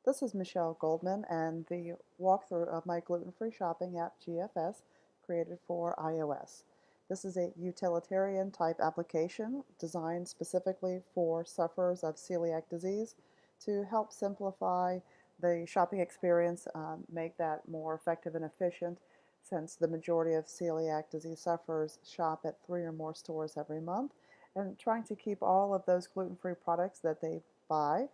This is Michelle Goldman and the walkthrough of my gluten-free shopping app GFS created for iOS. This is a utilitarian type application designed specifically for sufferers of celiac disease to help simplify the shopping experience, make that more effective and efficient since the majority of celiac disease sufferers shop at 3 or more stores every month, and trying to keep all of those gluten-free products that they buy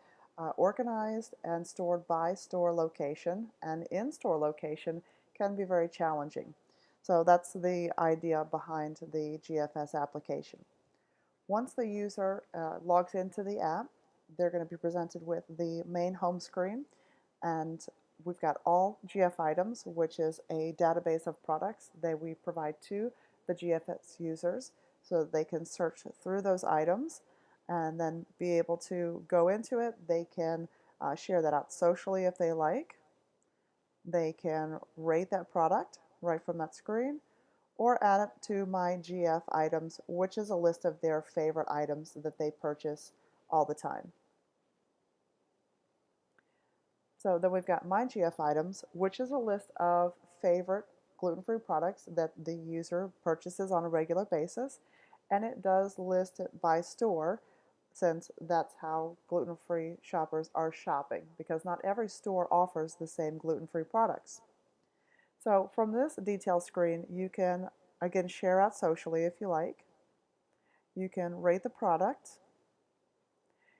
organized and stored by store location, and in-store location can be very challenging. So that's the idea behind the GFS application. Once the user logs into the app, they're going to be presented with the main home screen, and we've got all GF items, which is a database of products that we provide to the GFS users so that they can search through those items and then be able to go into it. They can share that out socially if they like. They can rate that product right from that screen, or add it to my GF items, which is a list of their favorite items that they purchase all the time. So then we've got my GF items, which is a list of favorite gluten-free products that the user purchases on a regular basis, and it does list it by store, since that's how gluten-free shoppers are shopping, because not every store offers the same gluten-free products. So from this detail screen, you can again share out socially if you like. You can rate the product.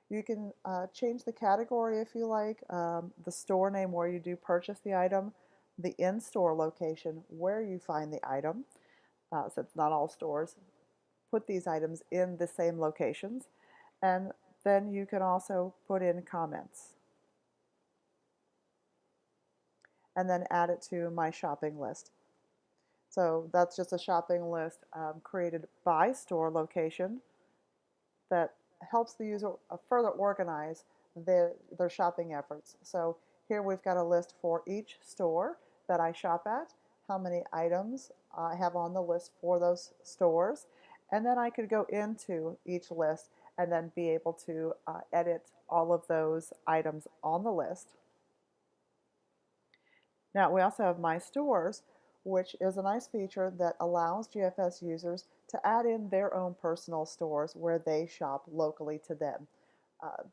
You can change the category if you like, the store name where you do purchase the item, the in-store location where you find the item, since not all stores put these items in the same locations, and then you can also put in comments and then add it to my shopping list. So that's just a shopping list created by store location that helps the user further organize their shopping efforts. So here we've got a list for each store that I shop at, how many items I have on the list for those stores, and then I could go into each list and then be able to edit all of those items on the list. Now we also have My Stores, which is a nice feature that allows GFS users to add in their own personal stores where they shop locally to them.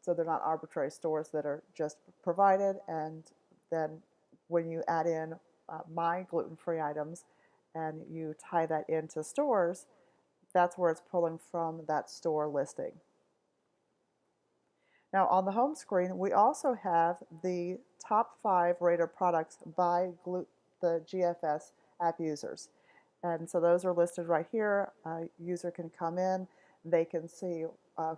So they're not arbitrary stores that are just provided, and then when you add in my gluten-free items and you tie that into stores, that's where it's pulling from that store listing. Now on the home screen, we also have the top 5 rated products by the GFS app users. And so those are listed right here. A user can come in, they can see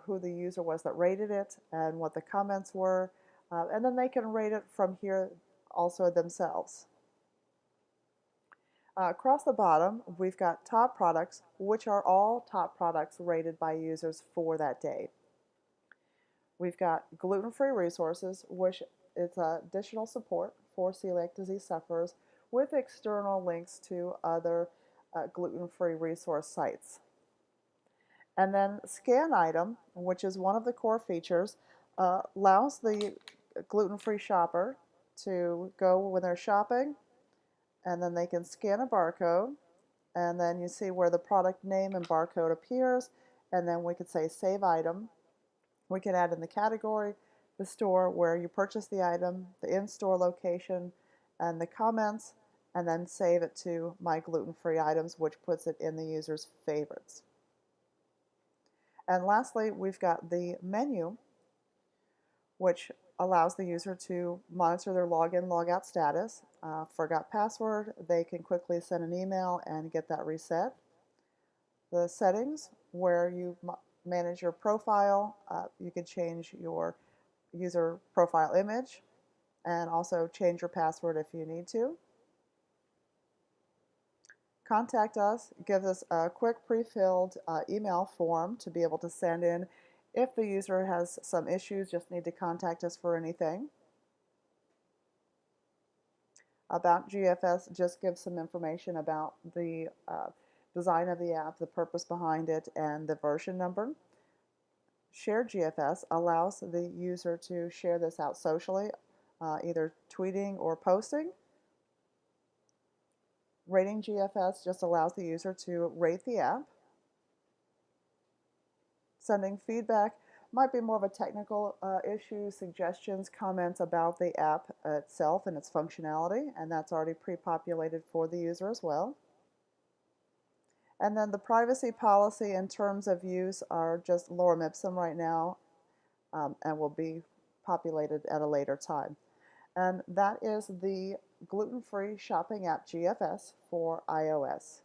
who the user was that rated it and what the comments were, and then they can rate it from here also themselves. Across the bottom, we've got top products, which are all top products rated by users for that day. We've got gluten-free resources, which is additional support for celiac disease sufferers with external links to other gluten-free resource sites. And then Scan Item, which is one of the core features, allows the gluten-free shopper to go when they're shopping, and then they can scan a barcode, and then you see where the product name and barcode appears, and then we could say Save Item. We can add in the category, the store where you purchase the item, the in-store location, and the comments, and then save it to My Gluten-Free Items, which puts it in the user's favorites. And lastly, we've got the menu, which allows the user to monitor their login, logout status. Forgot password, they can quickly send an email and get that reset. The settings, where you manage your profile, you can change your user profile image and also change your password if you need to. Contact Us gives us a quick pre-filled email form to be able to send in if the user has some issues, just need to contact us for anything. About GFS just gives some information about the design of the app, the purpose behind it, and the version number. Share GFS allows the user to share this out socially either tweeting or posting. Rating GFS just allows the user to rate the app. Sending feedback might be more of a technical issue, suggestions, comments about the app itself and its functionality, and that's already pre-populated for the user as well. And then the privacy policy and terms of use are just lorem ipsum right now, and will be populated at a later time. And that is the gluten-free shopping app GFS for iOS.